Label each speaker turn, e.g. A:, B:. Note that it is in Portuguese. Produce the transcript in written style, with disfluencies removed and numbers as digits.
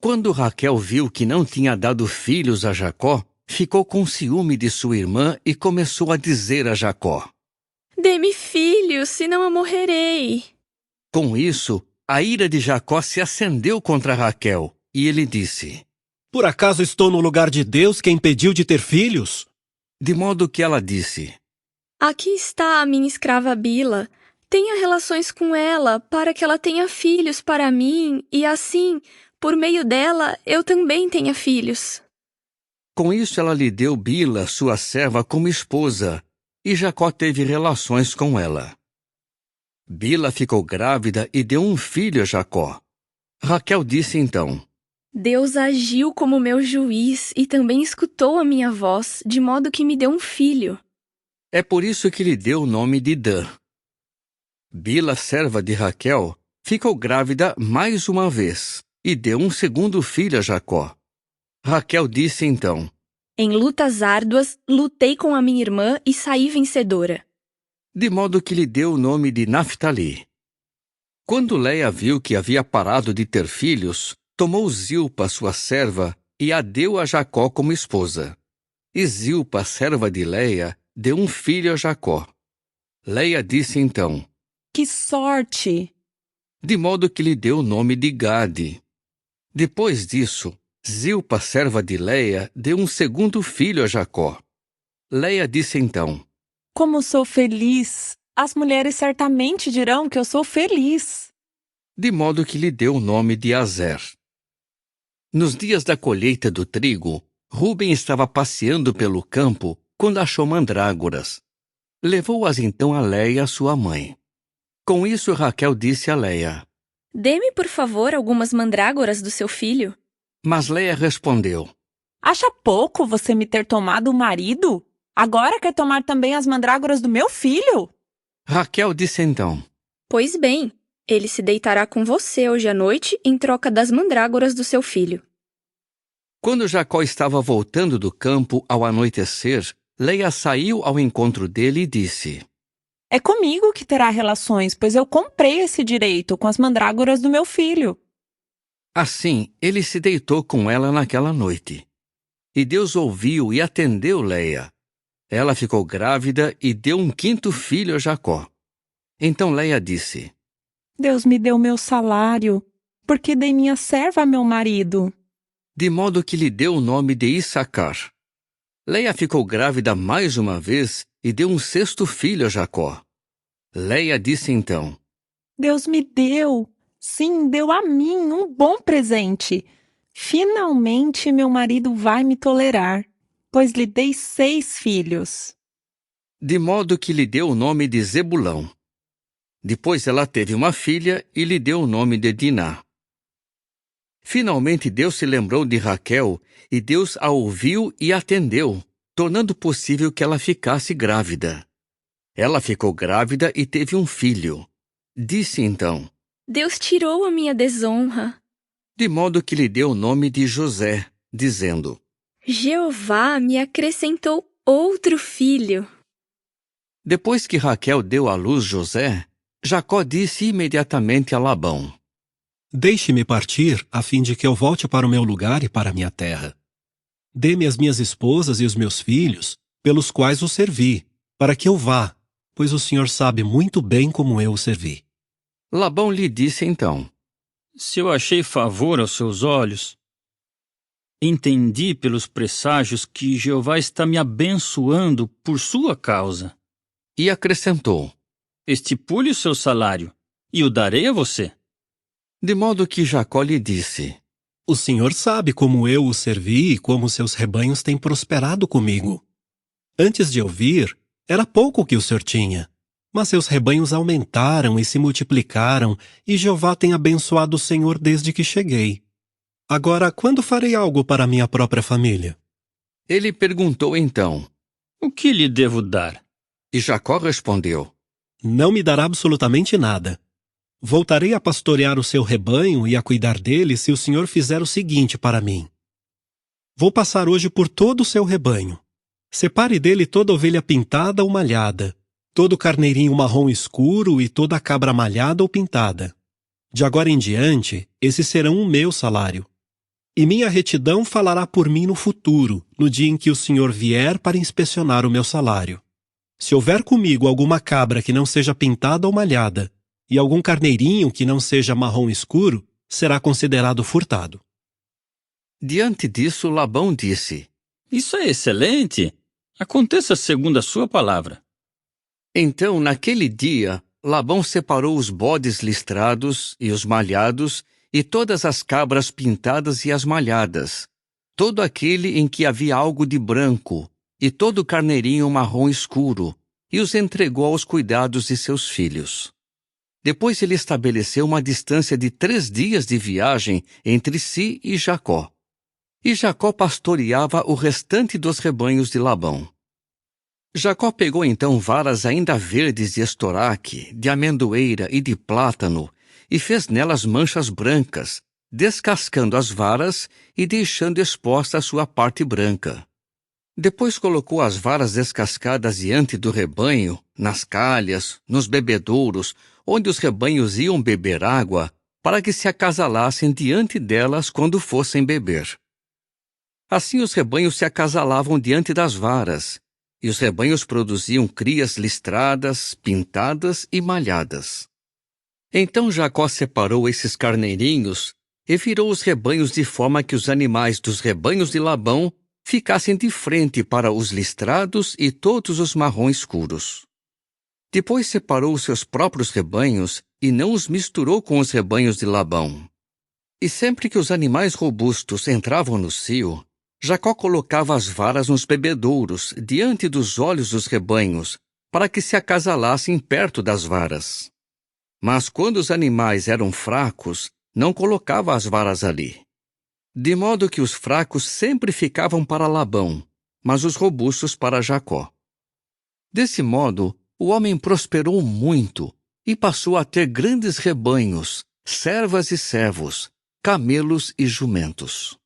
A: Quando Raquel viu que não tinha dado filhos a Jacó, ficou com ciúme de sua irmã e começou a dizer a Jacó:
B: Dê-me filhos, senão eu morrerei.
A: Com isso, a ira de Jacó se acendeu contra Raquel, e ele disse:
C: Por acaso estou no lugar de Deus que impediu de ter filhos?
A: De modo que ela disse:
B: Aqui está a minha escrava Bila. Tenha relações com ela, para que ela tenha filhos para mim, e assim, por meio dela, eu também tenha filhos.
A: Com isso ela lhe deu Bila, sua serva, como esposa, e Jacó teve relações com ela. Bila ficou grávida e deu um filho a Jacó. Raquel disse então:
B: Deus agiu como meu juiz e também escutou a minha voz, de modo que me deu um filho.
A: É por isso que lhe deu o nome de Dan. Bila, serva de Raquel, ficou grávida mais uma vez e deu um segundo filho a Jacó. Raquel disse então:
B: Em lutas árduas, lutei com a minha irmã e saí vencedora.
A: De modo que lhe deu o nome de Naftali. Quando Leia viu que havia parado de ter filhos, tomou Zilpa, sua serva, e a deu a Jacó como esposa. E Zilpa, serva de Leia, deu um filho a Jacó. Leia disse então:
D: Que sorte!
A: De modo que lhe deu o nome de Gade. Depois disso, Zilpa, serva de Leia, deu um segundo filho a Jacó. Leia disse então:
D: Como sou feliz! As mulheres certamente dirão que eu sou feliz.
A: De modo que lhe deu o nome de Azer. Nos dias da colheita do trigo, Ruben estava passeando pelo campo quando achou mandrágoras. Levou-as então a Leia, sua mãe. Com isso, Raquel disse a Leia:
B: Dê-me, por favor, algumas mandrágoras do seu filho.
A: Mas Leia respondeu:
D: Acha pouco você me ter tomado um marido? Agora quer tomar também as mandrágoras do meu filho?
A: Raquel disse então:
B: Pois bem, ele se deitará com você hoje à noite em troca das mandrágoras do seu filho.
A: Quando Jacó estava voltando do campo ao anoitecer, Leia saiu ao encontro dele e disse:
D: É comigo que terá relações, pois eu comprei esse direito com as mandrágoras do meu filho.
A: Assim, ele se deitou com ela naquela noite. E Deus ouviu e atendeu Leia. Ela ficou grávida e deu um quinto filho a Jacó. Então Leia disse:
D: Deus me deu meu salário, porque dei minha serva a meu marido.
A: De modo que lhe deu o nome de Issacar. Leia ficou grávida mais uma vez e deu um sexto filho a Jacó. Leia disse então:
D: Deus me deu, sim, deu a mim um bom presente. Finalmente meu marido vai me tolerar, pois lhe dei 6 filhos.
A: De modo que lhe deu o nome de Zebulão. Depois ela teve uma filha e lhe deu o nome de Diná. Finalmente Deus se lembrou de Raquel e Deus a ouviu e atendeu, tornando possível que ela ficasse grávida. Ela ficou grávida e teve um filho. Disse então:
B: Deus tirou a minha desonra.
A: De modo que lhe deu o nome de José, dizendo:
B: Jeová me acrescentou outro filho.
A: Depois que Raquel deu à luz José, Jacó disse imediatamente a Labão:
C: Deixe-me partir, a fim de que eu volte para o meu lugar e para a minha terra. Dê-me as minhas esposas e os meus filhos, pelos quais o servi, para que eu vá, pois o Senhor sabe muito bem como eu o servi.
A: Labão lhe disse então:
E: Se eu achei favor aos seus olhos, entendi pelos presságios que Jeová está me abençoando por sua causa.
A: E acrescentou:
E: Estipule o seu salário, e o darei a você.
A: De modo que Jacó lhe disse:
C: O Senhor sabe como eu o servi e como seus rebanhos têm prosperado comigo. Antes de eu vir, era pouco o que o Senhor tinha, mas seus rebanhos aumentaram e se multiplicaram, e Jeová tem abençoado o Senhor desde que cheguei. Agora, quando farei algo para a minha própria família?
A: Ele perguntou então:
E: O que lhe devo dar?
A: E Jacó respondeu:
C: Não me dará absolutamente nada. Voltarei a pastorear o seu rebanho e a cuidar dele se o Senhor fizer o seguinte para mim. Vou passar hoje por todo o seu rebanho. Separe dele toda ovelha pintada ou malhada, todo carneirinho marrom escuro e toda cabra malhada ou pintada. De agora em diante, esses serão o meu salário. E minha retidão falará por mim no futuro, no dia em que o Senhor vier para inspecionar o meu salário. Se houver comigo alguma cabra que não seja pintada ou malhada, e algum carneirinho que não seja marrom escuro, será considerado furtado.
A: Diante disso, Labão disse:
E: Isso é excelente. Aconteça segundo a sua palavra.
A: Então, naquele dia, Labão separou os bodes listrados e os malhados, e todas as cabras pintadas e as malhadas, todo aquele em que havia algo de branco, e todo o carneirinho marrom escuro, e os entregou aos cuidados de seus filhos. Depois ele estabeleceu uma distância de 3 dias de viagem entre si e Jacó. E Jacó pastoreava o restante dos rebanhos de Labão. Jacó pegou então varas ainda verdes de estoraque, de amendoeira e de plátano, e fez nelas manchas brancas, descascando as varas e deixando exposta a sua parte branca. Depois colocou as varas descascadas diante do rebanho, nas calhas, nos bebedouros, onde os rebanhos iam beber água, para que se acasalassem diante delas quando fossem beber. Assim os rebanhos se acasalavam diante das varas, e os rebanhos produziam crias listradas, pintadas e malhadas. Então Jacó separou esses carneirinhos e virou os rebanhos de forma que os animais dos rebanhos de Labão ficassem de frente para os listrados e todos os marrom escuros. Depois separou os seus próprios rebanhos e não os misturou com os rebanhos de Labão. E sempre que os animais robustos entravam no cio, Jacó colocava as varas nos bebedouros, diante dos olhos dos rebanhos, para que se acasalassem perto das varas. Mas quando os animais eram fracos, não colocava as varas ali. De modo que os fracos sempre ficavam para Labão, mas os robustos para Jacó. Desse modo, o homem prosperou muito e passou a ter grandes rebanhos, servas e servos, camelos e jumentos.